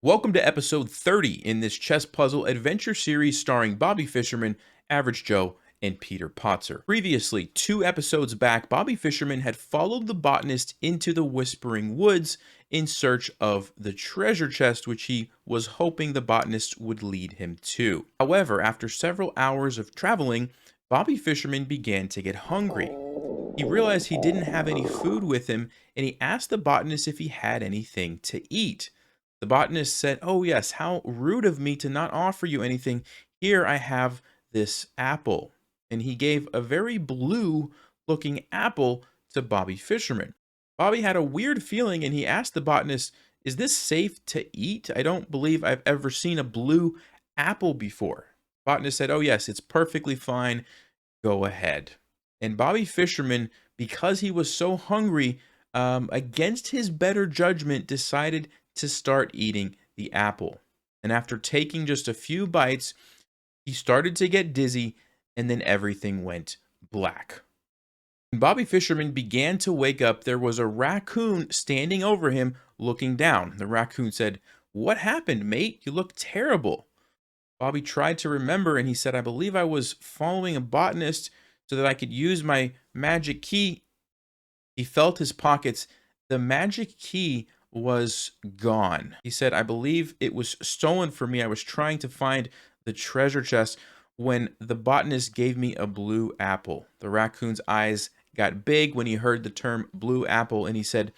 Welcome to episode 30 in this chess puzzle adventure series starring Bobby Fischerman, Average Joe, and Peter Potzer. Previously, 2 episodes back, Bobby Fischerman had followed the botanist into the Whispering Woods in search of the treasure chest, which he was hoping the botanist would lead him to. However, after several hours of traveling, Bobby Fischerman began to get hungry. He realized he didn't have any food with him, and he asked the botanist if he had anything to eat. The botanist said, "Oh, yes, how rude of me to not offer you anything. Here I have this apple." And he gave a very blue looking apple to Bobby Fischerman. Bobby had a weird feeling and he asked the botanist, "Is this safe to eat? I don't believe I've ever seen a blue apple before." Botanist said, "Oh, yes, it's perfectly fine. Go ahead." And Bobby Fischerman, because he was so hungry, against his better judgment, decided to start eating the apple. And after taking just a few bites, he started to get dizzy, and then everything went black. When Bobby Fischerman began to wake up, there was a raccoon standing over him, looking down. The raccoon said, "What happened, mate? You look terrible." Bobby tried to remember, and he said, "I believe I was following a botanist so that I could use my magic key." He felt his pockets. The magic key was gone. He said, "I believe it was stolen from me. I was trying to find the treasure chest when the botanist gave me a blue apple." The raccoon's eyes got big when he heard the term blue apple, and he said,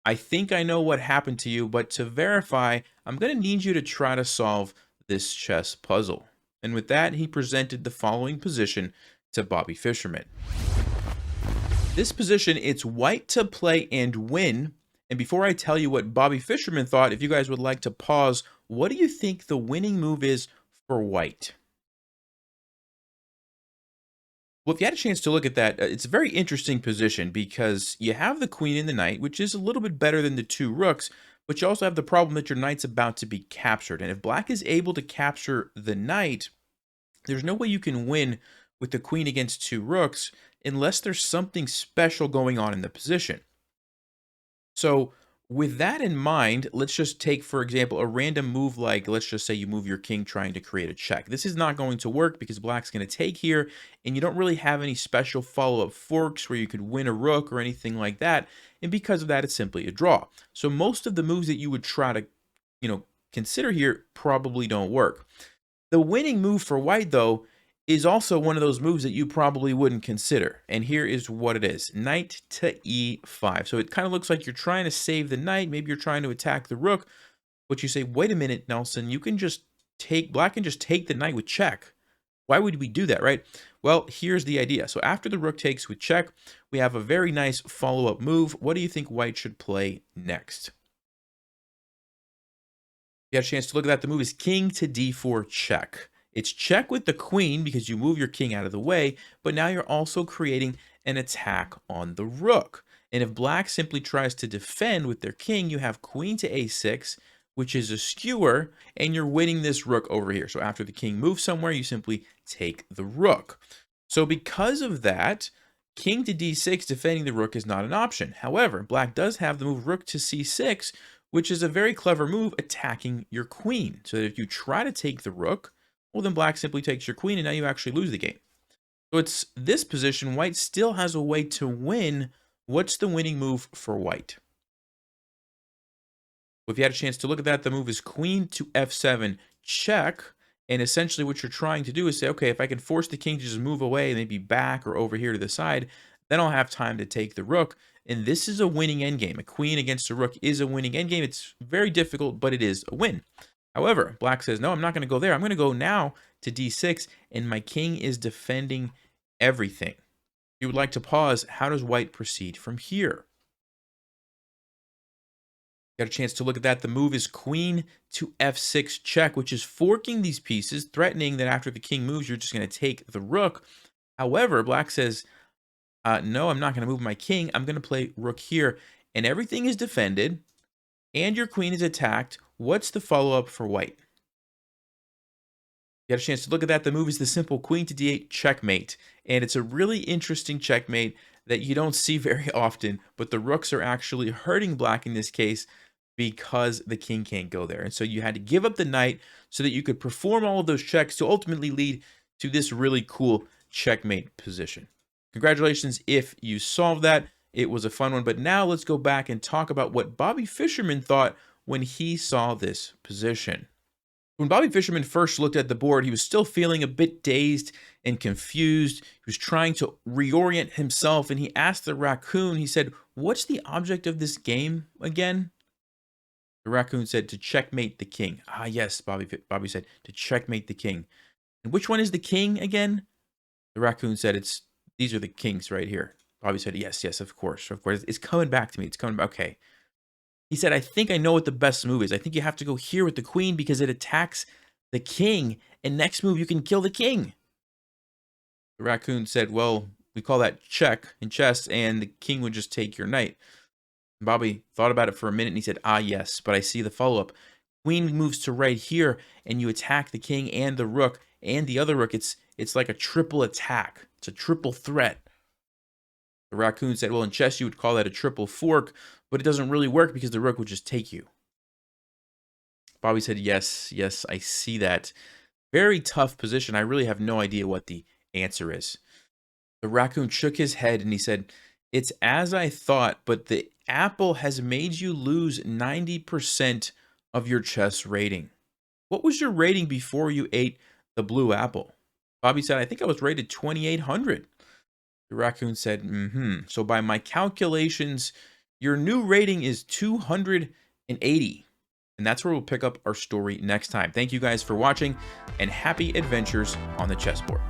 "I think I know what happened to you, but to verify, I'm going to need you to try to solve this chess puzzle." And with that, he presented the following position to Bobby Fischerman. This position, it's white to play and win. And before I tell you what Bobby Fischerman thought, if you guys would like to pause, what do you think the winning move is for white? Well, if you had a chance to look at that, it's a very interesting position because you have the queen and the knight, which is a little bit better than the 2 rooks, but you also have the problem that your knight's about to be captured. And if black is able to capture the knight, there's no way you can win with the queen against 2 rooks unless there's something special going on in the position. So, with that in mind, let's just take, for example, a random move like, let's just say you move your king trying to create a check. This is not going to work because black's going to take here, and you don't really have any special follow-up forks where you could win a rook or anything like that, and because of that, it's simply a draw. So most of the moves that you would try to, consider here probably don't work. The winning move for white, though, is also one of those moves that you probably wouldn't consider. And here is what it is. Knight to e5. So it kind of looks like you're trying to save the knight. Maybe you're trying to attack the rook. But you say, wait a minute, Nelson, you can just black can just take the knight with check. Why would we do that, right? Well, here's the idea. So after the rook takes with check, we have a very nice follow-up move. What do you think white should play next? You have a chance to look at that. The move is king to d4 check. It's check with the queen because you move your king out of the way, but now you're also creating an attack on the rook. And if black simply tries to defend with their king, you have queen to a6, which is a skewer, and you're winning this rook over here. So after the king moves somewhere, you simply take the rook. So because of that, king to d6 defending the rook is not an option. However, black does have the move rook to c6, which is a very clever move attacking your queen. So that if you try to take the rook, well, then black simply takes your queen, and now you actually lose the game. So it's this position. White still has a way to win. What's the winning move for white? Well, if you had a chance to look at that, the move is queen to f7 check. And essentially what you're trying to do is say, okay, if I can force the king to just move away, maybe back or over here to the side, then I'll have time to take the rook. And this is a winning endgame. A queen against a rook is a winning endgame. It's very difficult, but it is a win. However, black says, no, I'm not going to go there. I'm going to go now to d6, and my king is defending everything. If you would like to pause, how does white proceed from here? Got a chance to look at that. The move is queen to f6 check, which is forking these pieces, threatening that after the king moves, you're just going to take the rook. However, black says, no, I'm not going to move my king. I'm going to play rook here, and everything is defended, and your queen is attacked. What's the follow-up for white? You got a chance to look at that. The move is the simple queen to d8 checkmate. And it's a really interesting checkmate that you don't see very often, but the rooks are actually hurting black in this case because the king can't go there. And so you had to give up the knight so that you could perform all of those checks to ultimately lead to this really cool checkmate position. Congratulations if you solved that. It was a fun one. But now let's go back and talk about what Bobby Fischerman thought when he saw this position. When Bobby Fischerman first looked at the board, he was still feeling a bit dazed and confused. He was trying to reorient himself, and he asked the raccoon, he said, "What's the object of this game again?" The raccoon said, "To checkmate the king." "Ah, yes," Bobby said, "to checkmate the king." "And which one is the king again?" The raccoon said, "These are the kings right here." Bobby said, "Yes, yes, of course, of course. It's coming back to me. It's coming back. Okay." He said, "I think I know what the best move is. I think you have to go here with the queen because it attacks the king, and next move you can kill the king." The raccoon said, "Well, we call that check in chess, and the king would just take your knight." Bobby thought about it for a minute, and he said, "Ah, yes, but I see the follow-up. Queen moves to right here, and you attack the king and the rook, and the other rook. It's like a triple attack. It's a triple threat." The raccoon said, "Well, in chess, you would call that a triple fork, but it doesn't really work because the rook would just take you." Bobby said, "Yes, yes, I see that. Very tough position. I really have no idea what the answer is." The raccoon shook his head and he said, "It's as I thought, but the apple has made you lose 90% of your chess rating." "What was your rating before you ate the blue apple?" Bobby said, "I think I was rated 2,800. The raccoon said, "So by my calculations, your new rating is 280. And that's where we'll pick up our story next time. Thank you guys for watching, and happy adventures on the chessboard.